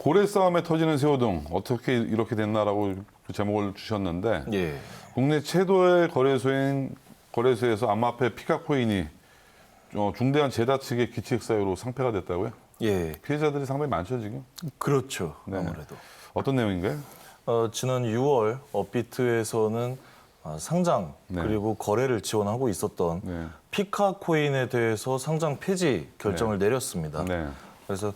고래 싸움에 터지는 새우등 어떻게 이렇게 됐나라고 그 제목을 주셨는데 예. 국내 최도의 거래소에서 암호화폐 피카코인이 중대한 재다 측의 기칙 사유로 상폐가 됐다고요? 예. 피해자들이 상당히 많죠 지금? 그렇죠. 네. 아무래도. 어떤 내용인가요? 지난 6월 업비트에서는 상장 네. 그리고 거래를 지원하고 있었던 네. 피카코인에 대해서 상장 폐지 결정을 내렸습니다. 네. 그래서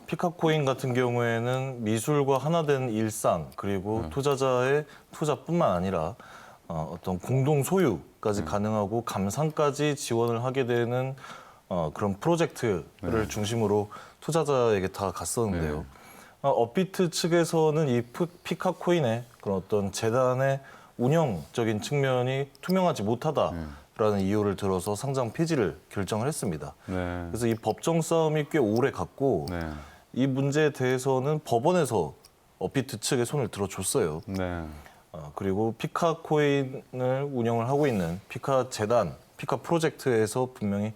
피카코인 같은 경우에는 미술과 하나된 일상 그리고 투자자의 투자뿐만 아니라 어떤 공동 소유까지 가능하고 감상까지 지원을 하게 되는 그런 프로젝트를 중심으로 투자자에게 다 갔었는데요. 업비트 측에서는 이 피카코인의 그런 어떤 재단의 운영적인 측면이 투명하지 못하다라는 이유를 들어서 상장 폐지를 결정을 했습니다. 네. 그래서 이 법정 싸움이 꽤 오래 갔고 네. 이 문제에 대해서는 법원에서 업비트 측에 손을 들어줬어요. 네. 그리고 피카코인을 운영을 하고 있는 피카 재단, 피카 프로젝트에서 분명히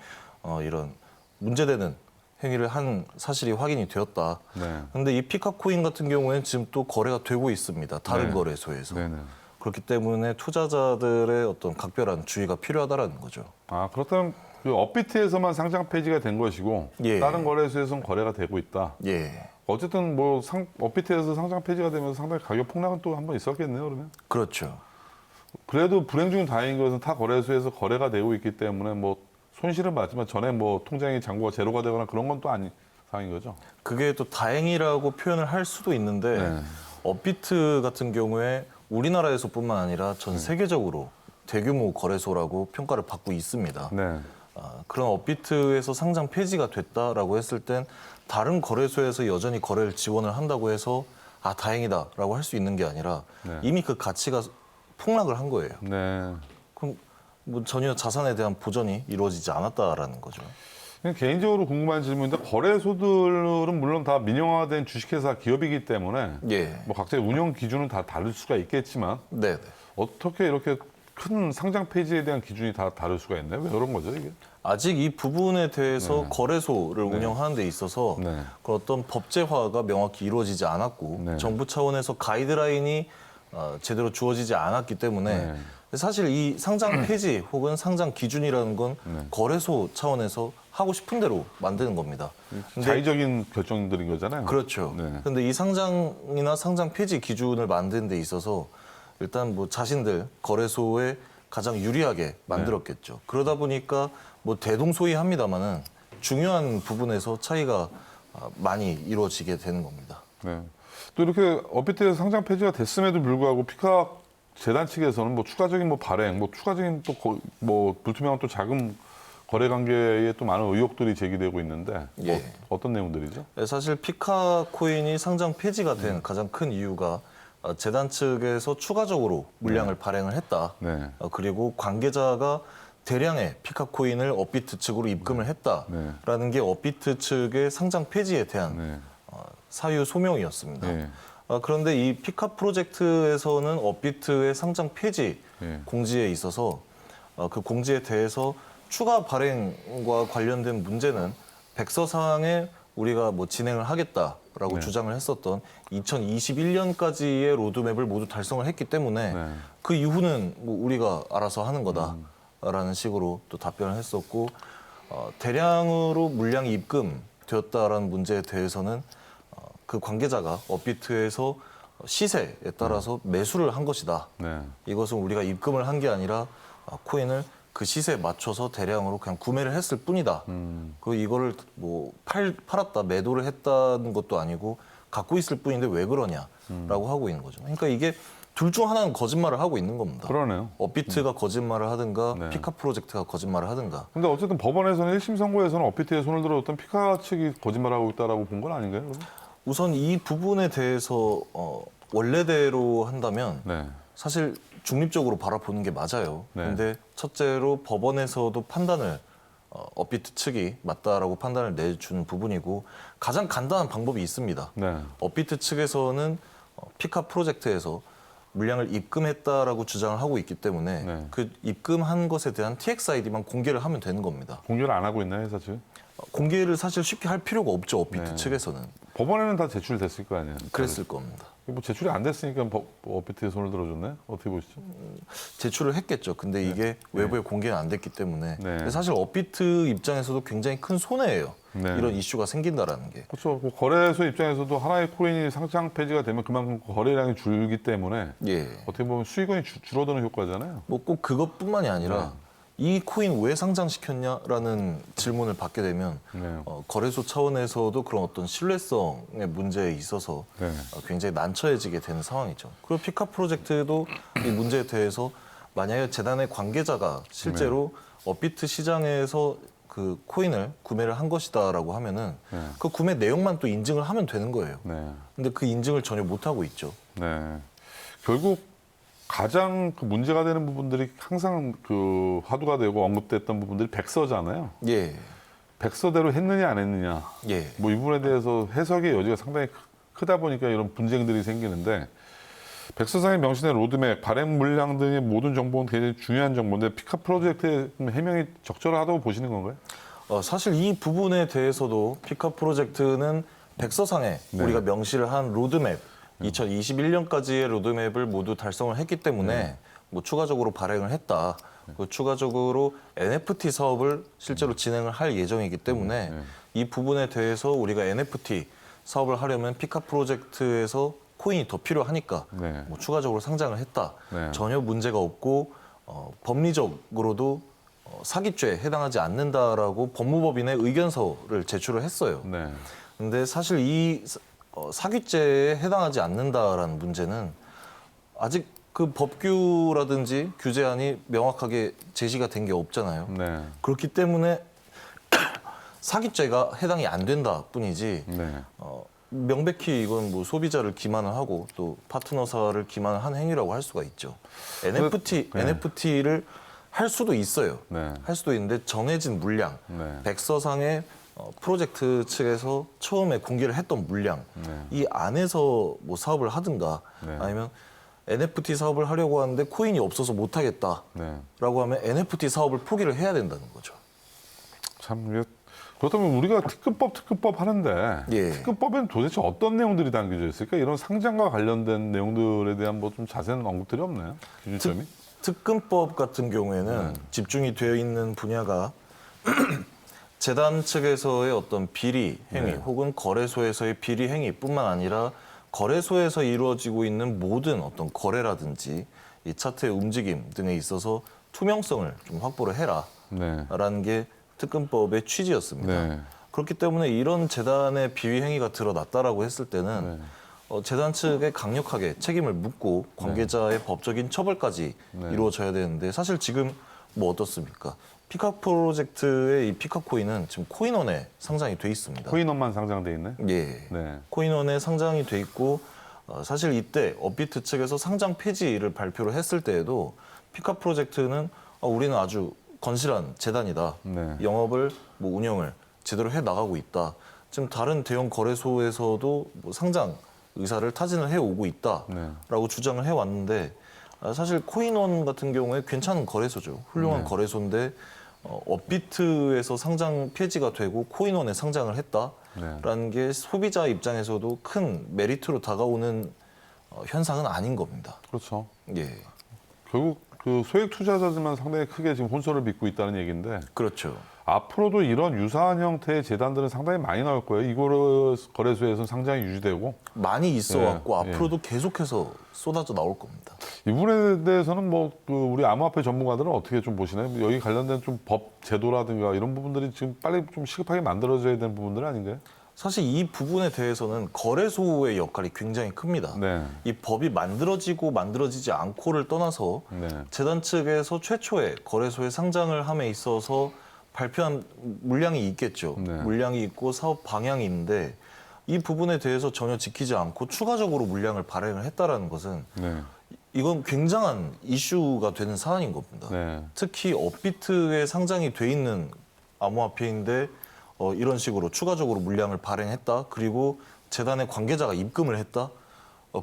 이런 문제되는 행위를 한 사실이 확인이 되었다. 네. 그런데 이 피카코인 같은 경우에는 지금 또 거래가 되고 있습니다. 다른 네. 거래소에서. 네. 네. 그렇기 때문에 투자자들의 어떤 각별한 주의가 필요하다라는 거죠. 그렇다면 그 업비트에서만 상장 폐지가 된 것이고 예. 다른 거래소에서는 거래가 되고 있다. 예, 어쨌든 뭐 업비트에서 상장 폐지가 되면서 상당히 가격 폭락은 또 한번 있었겠네요, 그러면. 그렇죠. 그래도 불행 중 다행인 것은 타 거래소에서 거래가 되고 있기 때문에 뭐 손실은 맞지만 전에 뭐 통장의 잔고가 제로가 되거나 그런 건 또 아닌 상황인 거죠. 그게 또 다행이라고 표현을 할 수도 있는데 네. 업비트 같은 경우에 우리나라에서뿐만 아니라 전 세계적으로 대규모 거래소라고 평가를 받고 있습니다. 네. 그런 업비트에서 상장 폐지가 됐다라고 했을 땐 다른 거래소에서 여전히 거래를 지원을 한다고 해서 다행이다라고 할 수 있는 게 아니라 네. 이미 그 가치가 폭락을 한 거예요. 네. 그럼 뭐 전혀 자산에 대한 보전이 이루어지지 않았다라는 거죠. 그냥 개인적으로 궁금한 질문인데 거래소들은 물론 다 민영화된 주식회사 기업이기 때문에 예, 뭐 각자의 운영 기준은 다 다를 수가 있겠지만 네, 어떻게 이렇게 큰 상장 폐지에 대한 기준이 다 다를 수가 있나요? 왜 그런 거죠, 이게? 아직 이 부분에 대해서 거래소를 운영하는 데 있어서 네. 그 어떤 법제화가 명확히 이루어지지 않았고 네. 정부 차원에서 가이드라인이 제대로 주어지지 않았기 때문에 사실 이 상장 폐지 혹은 상장 기준이라는 건 거래소 차원에서 하고 싶은 대로 만드는 겁니다. 근데 자의적인 결정들인 거잖아요. 그렇죠. 네. 그런데 이 상장이나 상장 폐지 기준을 만드는 데 있어서 일단 뭐 자신들 거래소에 가장 유리하게 만들었겠죠. 그러다 보니까 뭐 대동소이합니다만은 중요한 부분에서 차이가 많이 이루어지게 되는 겁니다. 네. 또 이렇게 업비트에서 상장 폐지가 됐음에도 불구하고 피카 재단 측에서는 뭐 추가적인 뭐 발행, 뭐 추가적인 또 뭐 불투명한 또 자금 거래 관계에 또 많은 의혹들이 제기되고 있는데 예. 어떤 내용들이죠? 사실 피카코인이 상장 폐지가 된 가장 큰 이유가 재단 측에서 추가적으로 물량을 발행을 했다. 네. 그리고 관계자가 대량의 피카코인을 업비트 측으로 입금을 했다라는 게 업비트 측의 상장 폐지에 대한 네. 사유 소명이었습니다. 네. 그런데 이 피카 프로젝트에서는 업비트의 상장 폐지 공지에 있어서 그 공지에 대해서 추가 발행과 관련된 문제는 백서상에 우리가 뭐 진행을 하겠다라고 주장을 했었던 2021년까지의 로드맵을 모두 달성을 했기 때문에 그 이후는 뭐 우리가 알아서 하는 거다라는 식으로 또 답변을 했었고 대량으로 물량이 입금되었다라는 문제에 대해서는 그 관계자가 업비트에서 시세에 따라서 매수를 한 것이다. 네. 이것은 우리가 입금을 한 게 아니라 코인을 그 시세에 맞춰서 대량으로 그냥 구매를 했을 뿐이다. 그 이거를 뭐 팔았다, 매도를 했다는 것도 아니고 갖고 있을 뿐인데 왜 그러냐라고 하고 있는 거죠. 그러니까 이게 둘 중 하나는 거짓말을 하고 있는 겁니다. 그러네요. 업비트가 거짓말을 하든가 피카 프로젝트가 거짓말을 하든가. 근데 어쨌든 법원에서는 1심 선고에서는 업비트에 손을 들었던 피카 측이 거짓말하고 있다라고 본 건 아닌가요? 그러면? 우선 이 부분에 대해서 원래대로 한다면 네. 사실 중립적으로 바라보는 게 맞아요. 네. 근데 첫째로 법원에서도 판단을 업비트 측이 맞다라고 판단을 내준 부분이고 가장 간단한 방법이 있습니다. 네. 업비트 측에서는 피카 프로젝트에서 물량을 입금했다라고 주장을 하고 있기 때문에 그 입금한 것에 대한 TXID만 공개를 하면 되는 겁니다. 공개를 안 하고 있나요, 회사 측? 공개를 사실 쉽게 할 필요가 없죠. 업비트 네. 측에서는. 법원에는 다 제출됐을 거 아니에요. 그랬을 겁니다. 뭐 제출이 안 됐으니까 업비트에 손을 들어줬네. 어떻게 보시죠? 제출을 했겠죠. 근데 이게 외부에 공개는 안 됐기 때문에 네. 근데 사실 업비트 입장에서도 굉장히 큰 손해예요. 네. 이런 이슈가 생긴다라는 게. 그렇죠. 그 거래소 입장에서도 하나의 코인이 상장 폐지가 되면 그만큼 거래량이 줄기 때문에 예. 어떻게 보면 수익원이 줄어드는 효과잖아요. 뭐 꼭 그것뿐만이 아니라 이 코인 왜 상장시켰냐라는 질문을 받게 되면 네. 거래소 차원에서도 그런 어떤 신뢰성의 문제에 있어서 네. 굉장히 난처해지게 되는 상황이죠. 그리고 피카 프로젝트도 이 문제에 대해서 만약에 재단의 관계자가 실제로 업비트 시장에서 그 코인을 구매를 한 것이다라고 하면은 네. 그 구매 내용만 또 인증을 하면 되는 거예요. 네. 근데 그 인증을 전혀 못 하고 있죠. 네. 결국 가장 그 문제가 되는 부분들이 항상 그 화두가 되고 언급됐던 부분들이 백서잖아요. 예. 백서대로 했느냐 안 했느냐. 예. 뭐 이 부분에 대해서 해석의 여지가 상당히 크다 보니까 이런 분쟁들이 생기는데 백서상에 명시된 로드맵, 발행 물량 등의 모든 정보는 굉장히 중요한 정보인데 피카 프로젝트의 해명이 적절하다고 보시는 건가요? 사실 이 부분에 대해서도 피카 프로젝트는 백서상에 네. 우리가 명시를 한 로드맵, 2021년까지의 로드맵을 모두 달성을 했기 때문에 뭐 추가적으로 발행을 했다. 그 추가적으로 NFT 사업을 실제로 진행을 할 예정이기 때문에 이 부분에 대해서 우리가 NFT 사업을 하려면 피카 프로젝트에서 코인이 더 필요하니까 네. 뭐 추가적으로 상장을 했다. 네. 전혀 문제가 없고 법리적으로도 사기죄에 해당하지 않는다라고 법무법인에 의견서를 제출을 했어요. 네. 근데 사실 이 사기죄에 해당하지 않는다라는 문제는 아직 그 법규라든지 규제안이 명확하게 제시가 된 게 없잖아요. 네. 그렇기 때문에 사기죄가 해당이 안 된다 뿐이지 네. 명백히 이건 뭐 소비자를 기만을 하고 또 파트너사를 기만을 한 행위라고 할 수가 있죠. NFT를 할 수도 있어요. 네. 할 수도 있는데 정해진 물량, 네. 백서상의 프로젝트 측에서 처음에 공개를 했던 물량, 이 안에서 뭐 사업을 하든가 네. 아니면 NFT 사업을 하려고 하는데 코인이 없어서 못 하겠다라고 네. 하면 NFT 사업을 포기를 해야 된다는 거죠. 참 이게 그렇다면 우리가 특근법 하는데 예. 특근법에는 도대체 어떤 내용들이 담겨져 있을까? 이런 상장과 관련된 내용들에 대한 뭐 좀 자세한 언급들이 없나요? 기준점이? 특근법 같은 경우에는 집중이 되어 있는 분야가 재단 측에서의 어떤 비리 행위 혹은 거래소에서의 비리 행위뿐만 아니라 거래소에서 이루어지고 있는 모든 어떤 거래라든지 이 차트의 움직임 등에 있어서 투명성을 좀 확보를 해라라는 게 특근법의 취지였습니다. 네. 그렇기 때문에 이런 재단의 비위 행위가 드러났다라고 했을 때는 재단 측에 강력하게 책임을 묻고 관계자의 법적인 처벌까지 이루어져야 되는데 사실 지금 뭐 어떻습니까? 피카 프로젝트의 이 피카 코인은 지금 코인원에 상장이 돼 있습니다. 코인원만 상장돼 있네. 예. 네. 코인원에 상장이 돼 있고 사실 이때 업비트 측에서 상장 폐지를 발표를 했을 때에도 피카 프로젝트는 우리는 아주 건실한 재단이다. 네. 영업을 뭐 운영을 제대로 해 나가고 있다. 지금 다른 대형 거래소에서도 뭐 상장 의사를 타진을 해 오고 있다라고 주장을 해 왔는데 사실 코인원 같은 경우에 괜찮은 거래소죠. 훌륭한 거래소인데 업비트에서 상장 폐지가 되고 코인원에 상장을 했다라는 게 소비자 입장에서도 큰 메리트로 다가오는 현상은 아닌 겁니다. 그렇죠. 예, 결국 그 소액 투자자들만 상당히 크게 지금 혼선을 빚고 있다는 얘기인데 그렇죠. 앞으로도 이런 유사한 형태의 재단들은 상당히 많이 나올 거예요. 이거를 거래소에서는 상장이 유지되고 많이 있어왔고 예, 앞으로도 계속해서 쏟아져 나올 겁니다. 이 부분에 대해서는 뭐 그 우리 암호화폐 전문가들은 어떻게 좀 보시나요? 여기 관련된 좀 법 제도라든가 이런 부분들이 지금 빨리 좀 시급하게 만들어져야 되는 부분들 아닌가요? 사실 이 부분에 대해서는 거래소의 역할이 굉장히 큽니다. 네. 이 법이 만들어지고 만들어지지 않고를 떠나서 네. 재단 측에서 최초의 거래소에 상장을 함에 있어서 발표한 물량이 있겠죠. 네. 물량이 있고 사업 방향이 있는데 이 부분에 대해서 전혀 지키지 않고 추가적으로 물량을 발행을 했다라는 것은 네. 이건 굉장한 이슈가 되는 사안인 겁니다. 네. 특히 업비트에 상장이 돼 있는 암호화폐인데 이런 식으로 추가적으로 물량을 발행했다. 그리고 재단의 관계자가 입금을 했다.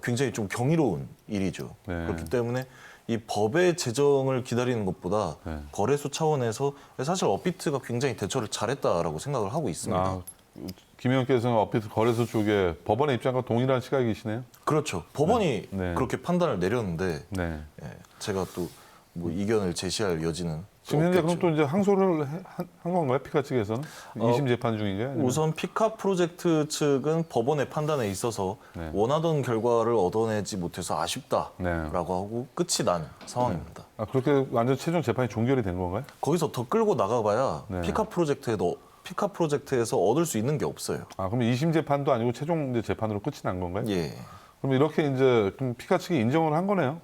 굉장히 좀 경이로운 일이죠. 네. 그렇기 때문에 이 법의 제정을 기다리는 것보다 네. 거래소 차원에서 사실 업비트가 굉장히 대처를 잘했다라고 생각을 하고 있습니다. 아, 김 의원께서는 업비트 거래소 쪽에 법원의 입장과 동일한 시각이시네요. 그렇죠. 법원이 네. 그렇게 판단을 내렸는데 네. 예, 제가 또 뭐 이견을 제시할 여지는 지금 현재 없겠죠. 그럼 또 이제 항소를 한 건가요? 피카 측에서는? 2심 재판 중인가요? 아니면? 우선 피카 프로젝트 측은 법원의 판단에 있어서 네. 원하던 결과를 얻어내지 못해서 아쉽다라고 네. 하고 끝이 난 상황입니다. 아, 그렇게 완전 최종 재판이 종결이 된 건가요? 거기서 더 끌고 나가봐야 네. 피카 프로젝트에서 얻을 수 있는 게 없어요. 아, 그럼 2심 재판도 아니고 최종 이제 재판으로 끝이 난 건가요? 예. 그럼 이렇게 이제 좀 피카 측이 인정을 한 거네요.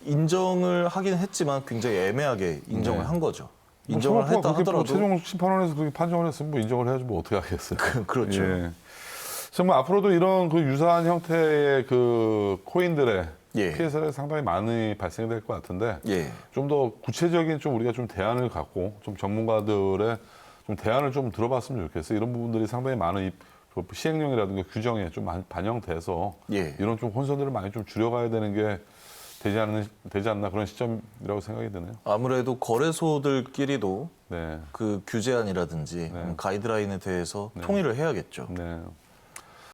인정을 하긴 했지만 굉장히 애매하게 인정을 네. 한 거죠. 뭐 인정을 그렇고 했다 그렇게 뭐 하더라도 최종 심판원에서 그렇게 판정을 했으면 뭐 인정을 해야지 뭐 어떻게 하겠어요. 그렇죠. 예. 정말 앞으로도 이런 그 유사한 형태의 그 코인들의 예. 피해 사례가 상당히 많이 발생이 될 것 같은데 예. 좀 더 구체적인 좀 우리가 좀 대안을 갖고 좀 전문가들의 좀 대안을 좀 들어봤으면 좋겠어요. 이런 부분들이 상당히 많은 이 시행령이라든가 규정에 좀 많이 반영돼서 예. 이런 좀 혼선들을 많이 좀 줄여가야 되는 게 되지 않나 그런 시점이라고 생각이 드네요. 아무래도 거래소들끼리도 네. 그 규제안이라든지 가이드라인에 대해서 통일을 해야겠죠. 네.